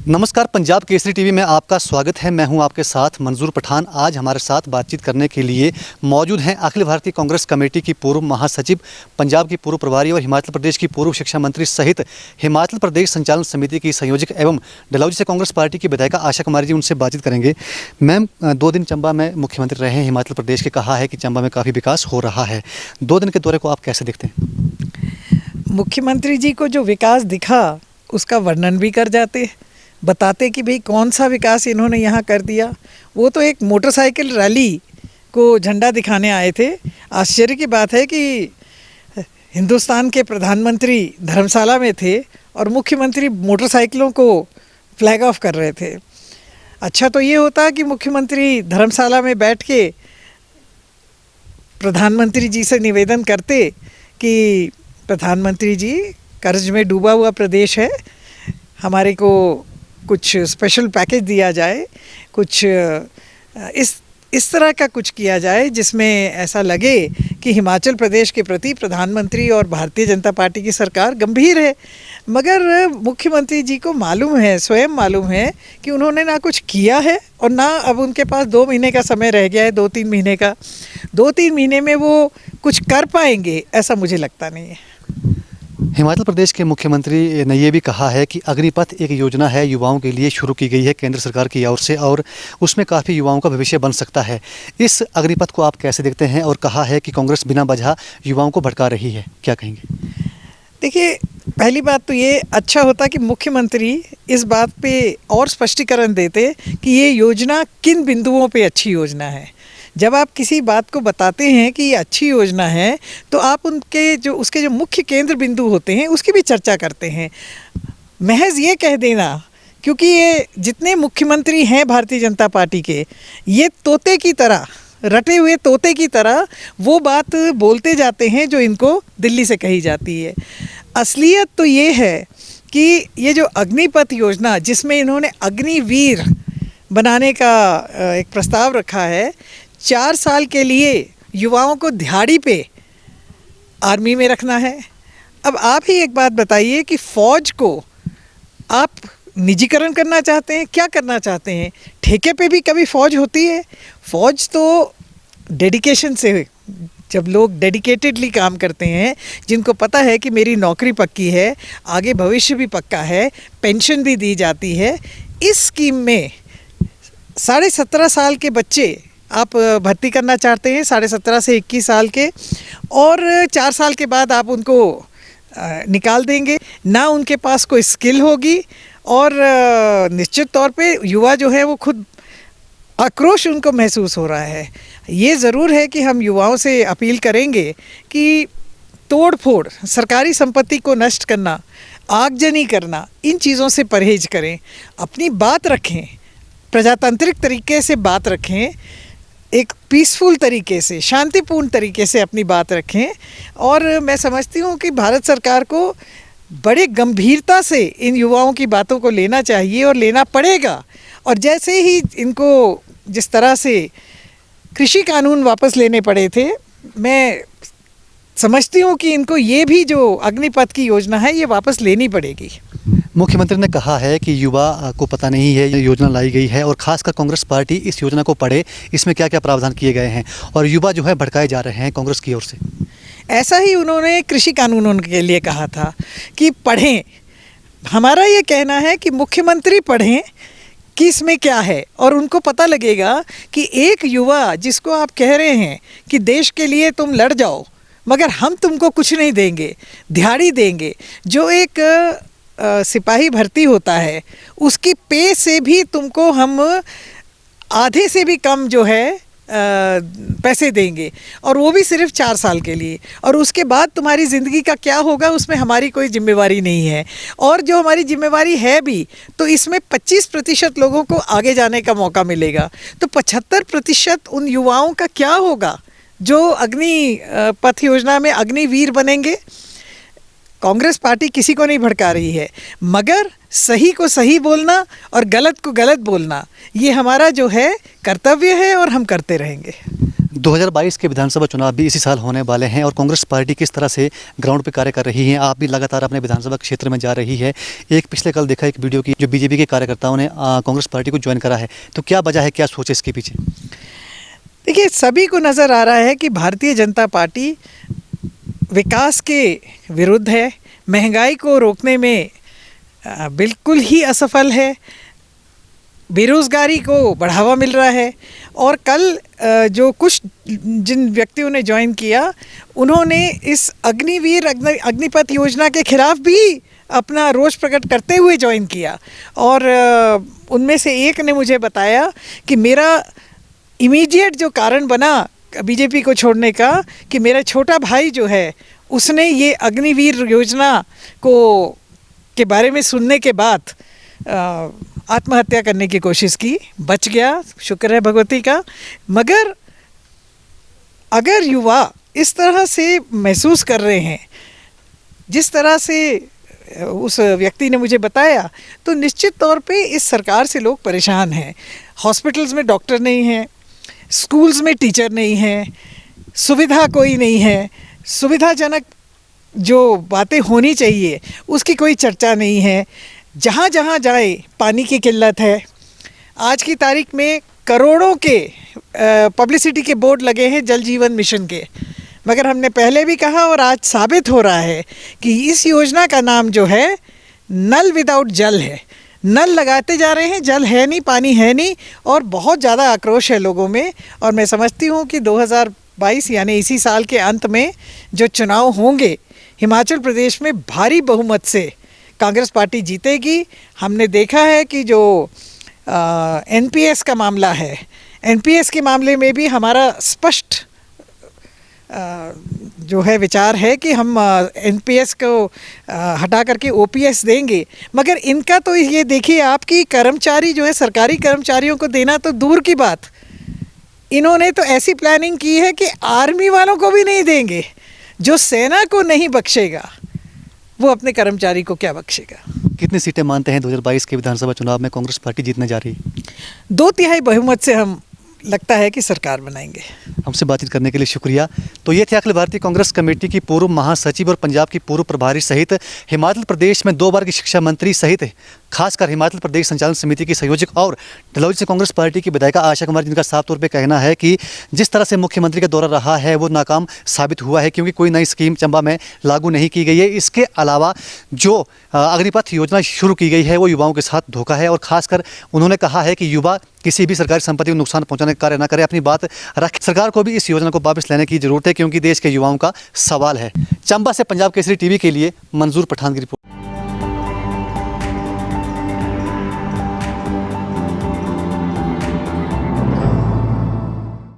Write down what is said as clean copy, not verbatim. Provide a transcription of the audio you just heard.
नमस्कार, पंजाब केसरी टीवी में आपका स्वागत है। मैं हूं आपके साथ मंजूर पठान। आज हमारे साथ बातचीत करने के लिए मौजूद हैं अखिल भारतीय कांग्रेस कमेटी की पूर्व महासचिव, पंजाब की पूर्व प्रभारी और हिमाचल प्रदेश की पूर्व शिक्षा मंत्री सहित हिमाचल प्रदेश संचालन समिति की संयोजक एवं डलहौजी से कांग्रेस पार्टी की विधायिका आशा कुमारी जी। उनसे बातचीत करेंगे। मैम, 2 दिन चंबा में मुख्यमंत्री रहे हैं हिमाचल प्रदेश के, कहा है कि चंबा में काफ़ी विकास हो रहा है। 2 दिन के दौरे को आप कैसे देखते हैं? मुख्यमंत्री जी को जो विकास दिखा उसका वर्णन भी कर जाते, बताते कि भाई कौन सा विकास इन्होंने यहाँ कर दिया। वो तो एक मोटरसाइकिल रैली को झंडा दिखाने आए थे। आश्चर्य की बात है कि हिंदुस्तान के प्रधानमंत्री धर्मशाला में थे और मुख्यमंत्री मोटरसाइकिलों को फ्लैग ऑफ कर रहे थे। अच्छा तो ये होता कि मुख्यमंत्री धर्मशाला में बैठ के प्रधानमंत्री जी से निवेदन करते कि प्रधानमंत्री जी, कर्ज में डूबा हुआ प्रदेश है, हमारे को कुछ स्पेशल पैकेज दिया जाए, कुछ इस तरह का कुछ किया जाए जिसमें ऐसा लगे कि हिमाचल प्रदेश के प्रति प्रधानमंत्री और भारतीय जनता पार्टी की सरकार गंभीर है। मगर मुख्यमंत्री जी को मालूम है, स्वयं मालूम है कि उन्होंने ना कुछ किया है और ना अब उनके पास 2 महीने का समय रह गया है, 2-3 महीने का। 2-3 महीने में वो कुछ कर पाएंगे ऐसा मुझे लगता नहीं है। हिमाचल प्रदेश के मुख्यमंत्री ने ये भी कहा है कि अग्निपथ एक योजना है, युवाओं के लिए शुरू की गई है केंद्र सरकार की ओर से, और उसमें काफ़ी युवाओं का भविष्य बन सकता है। इस अग्निपथ को आप कैसे देखते हैं? और कहा है कि कांग्रेस बिना वजह युवाओं को भड़का रही है, क्या कहेंगे? देखिए, पहली बात तो ये अच्छा होता कि मुख्यमंत्री इस बात पे और स्पष्टीकरण देते कि ये योजना किन बिंदुओं पे अच्छी योजना है। जब आप किसी बात को बताते हैं कि ये अच्छी योजना है तो आप उसके जो मुख्य केंद्र बिंदु होते हैं उसकी भी चर्चा करते हैं। महज ये कह देना, क्योंकि ये जितने मुख्यमंत्री हैं भारतीय जनता पार्टी के, ये तोते की तरह, रटे हुए तोते की तरह वो बात बोलते जाते हैं जो इनको दिल्ली से कही जाती है। असलियत तो ये है कि ये जो अग्निपथ योजना, जिसमें इन्होंने अग्निवीर बनाने का एक प्रस्ताव रखा है, 4 साल के लिए युवाओं को दिहाड़ी पे आर्मी में रखना है। अब आप ही एक बात बताइए कि फ़ौज को आप निजीकरण करना चाहते हैं, क्या करना चाहते हैं? ठेके पे भी कभी फ़ौज होती है? फ़ौज तो डेडिकेशन से, जब लोग डेडिकेटेडली काम करते हैं, जिनको पता है कि मेरी नौकरी पक्की है, आगे भविष्य भी पक्का है, पेंशन भी दी जाती है, इस स्कीम में 17.5 साल के बच्चे आप भर्ती करना चाहते हैं, 17.5 से 21 साल के, और 4 साल के बाद आप उनको निकाल देंगे। ना उनके पास कोई स्किल होगी और निश्चित तौर पे युवा जो है वो खुद आक्रोश उनको महसूस हो रहा है। ये ज़रूर है कि हम युवाओं से अपील करेंगे कि तोड़ फोड़, सरकारी संपत्ति को नष्ट करना, आगजनी करना, इन चीज़ों से परहेज करें, अपनी बात रखें, प्रजातांत्रिक तरीके से बात रखें, एक पीसफुल तरीके से, शांतिपूर्ण तरीके से अपनी बात रखें। और मैं समझती हूँ कि भारत सरकार को बड़े गंभीरता से इन युवाओं की बातों को लेना चाहिए और लेना पड़ेगा। और जैसे ही इनको जिस तरह से कृषि कानून वापस लेने पड़े थे, मैं समझती हूँ कि इनको ये भी जो अग्निपथ की योजना है ये वापस लेनी पड़ेगी। मुख्यमंत्री ने कहा है कि युवा को पता नहीं है ये योजना लाई गई है, और खासकर कांग्रेस पार्टी इस योजना को पढ़े, इसमें क्या क्या प्रावधान किए गए हैं, और युवा जो है भड़काए जा रहे हैं कांग्रेस की ओर से। ऐसा ही उन्होंने कृषि कानूनों के लिए कहा था कि पढ़ें। हमारा ये कहना है कि मुख्यमंत्री पढ़ें कि इसमें क्या है, और उनको पता लगेगा कि एक युवा जिसको आप कह रहे हैं कि देश के लिए तुम लड़ जाओ मगर हम तुमको कुछ नहीं देंगे, दिहाड़ी देंगे, जो एक सिपाही भर्ती होता है उसकी पे से भी तुमको हम आधे से भी कम जो है पैसे देंगे, और वो भी सिर्फ 4 साल के लिए, और उसके बाद तुम्हारी ज़िंदगी का क्या होगा उसमें हमारी कोई जिम्मेवारी नहीं है। और जो हमारी जिम्मेवारी है भी तो इसमें 25% लोगों को आगे जाने का मौका मिलेगा, तो 75% उन युवाओं का क्या होगा जो अग्निपथ योजना में अग्निवीर बनेंगे। कांग्रेस पार्टी किसी को नहीं भड़का रही है, मगर सही को सही बोलना और गलत को गलत बोलना ये हमारा जो है कर्तव्य है और हम करते रहेंगे। 2022 के विधानसभा चुनाव भी इसी साल होने वाले हैं और कांग्रेस पार्टी किस तरह से ग्राउंड पे कार्य कर रही है, आप भी लगातार अपने विधानसभा क्षेत्र में जा रही है। एक पिछले कल देखा एक वीडियो की जो बीजेपी के कार्यकर्ताओं ने कांग्रेस पार्टी को ज्वाइन करा है, तो क्या वजह है, क्या सोच है इसके पीछे? देखिए, सभी को नज़र आ रहा है कि भारतीय जनता पार्टी विकास के विरुद्ध है, महंगाई को रोकने में बिल्कुल ही असफल है, बेरोज़गारी को बढ़ावा मिल रहा है। और कल जो कुछ जिन व्यक्तियों ने ज्वाइन किया उन्होंने इस अग्निपथ योजना के खिलाफ भी अपना रोष प्रकट करते हुए ज्वाइन किया। और उनमें से एक ने मुझे बताया कि मेरा इमीडिएट जो कारण बना बीजेपी को छोड़ने का कि मेरा छोटा भाई जो है उसने ये अग्निवीर योजना के बारे में सुनने के बाद आत्महत्या करने की कोशिश की, बच गया, शुक्र है भगवती का। मगर अगर युवा इस तरह से महसूस कर रहे हैं जिस तरह से उस व्यक्ति ने मुझे बताया, तो निश्चित तौर पे इस सरकार से लोग परेशान हैं। हॉस्पिटल्स में डॉक्टर नहीं हैं, स्कूल्स में टीचर नहीं हैं, सुविधा कोई नहीं है, सुविधाजनक जो बातें होनी चाहिए उसकी कोई चर्चा नहीं है। जहाँ जहाँ जाए पानी की किल्लत है। आज की तारीख में करोड़ों के पब्लिसिटी के बोर्ड लगे हैं जल जीवन मिशन के, मगर हमने पहले भी कहा और आज साबित हो रहा है कि इस योजना का नाम जो है नल विदाउट जल है। नल लगाते जा रहे हैं, जल है नहीं, पानी है नहीं, और बहुत ज़्यादा आक्रोश है लोगों में। और मैं समझती हूँ कि 2022 यानी इसी साल के अंत में जो चुनाव होंगे हिमाचल प्रदेश में भारी बहुमत से कांग्रेस पार्टी जीतेगी। हमने देखा है कि जो एनपीएस का मामला है, एनपीएस के मामले में भी हमारा स्पष्ट जो है विचार है कि हम एनपीएस को हटा करके ओपीएस देंगे। मगर इनका तो ये देखिए आपकी कर्मचारी जो है सरकारी कर्मचारियों को देना तो दूर की बात, इन्होंने तो ऐसी प्लानिंग की है कि आर्मी वालों को भी नहीं देंगे। जो सेना को नहीं बख्शेगा वो अपने कर्मचारी को क्या बख्शेगा। कितनी सीटें मानते हैं 2022 के विधानसभा चुनाव में कांग्रेस पार्टी जीतने जा रही है? 2/3 बहुमत से हम लगता है कि सरकार बनाएंगे। हमसे बातचीत करने के लिए शुक्रिया। तो ये थे अखिल भारतीय कांग्रेस कमेटी की पूर्व महासचिव और पंजाब की पूर्व प्रभारी सहित हिमाचल प्रदेश में 2 बार की शिक्षा मंत्री सहित खासकर हिमाचल प्रदेश संचालन समिति की संयोजक और डलहौजी से कांग्रेस पार्टी की विधायिका आशा कुमारी, जिनका साफ तौर पे कहना है कि जिस तरह से मुख्यमंत्री का दौरा रहा है वो नाकाम साबित हुआ है, क्योंकि कोई नई स्कीम चंबा में लागू नहीं की गई है। इसके अलावा जो अग्निपथ योजना शुरू की गई है वो युवाओं के साथ धोखा है। और खासकर उन्होंने कहा है कि युवा किसी भी सरकारी संपत्ति को नुकसान पहुंचाने का कार्य न करे, अपनी बात रख। सरकार को भी इस योजना को वापस लेने की जरूरत है, क्योंकि देश के युवाओं का सवाल है। चंबा से पंजाब केसरी टीवी के लिए मंजूर पठान की रिपोर्ट।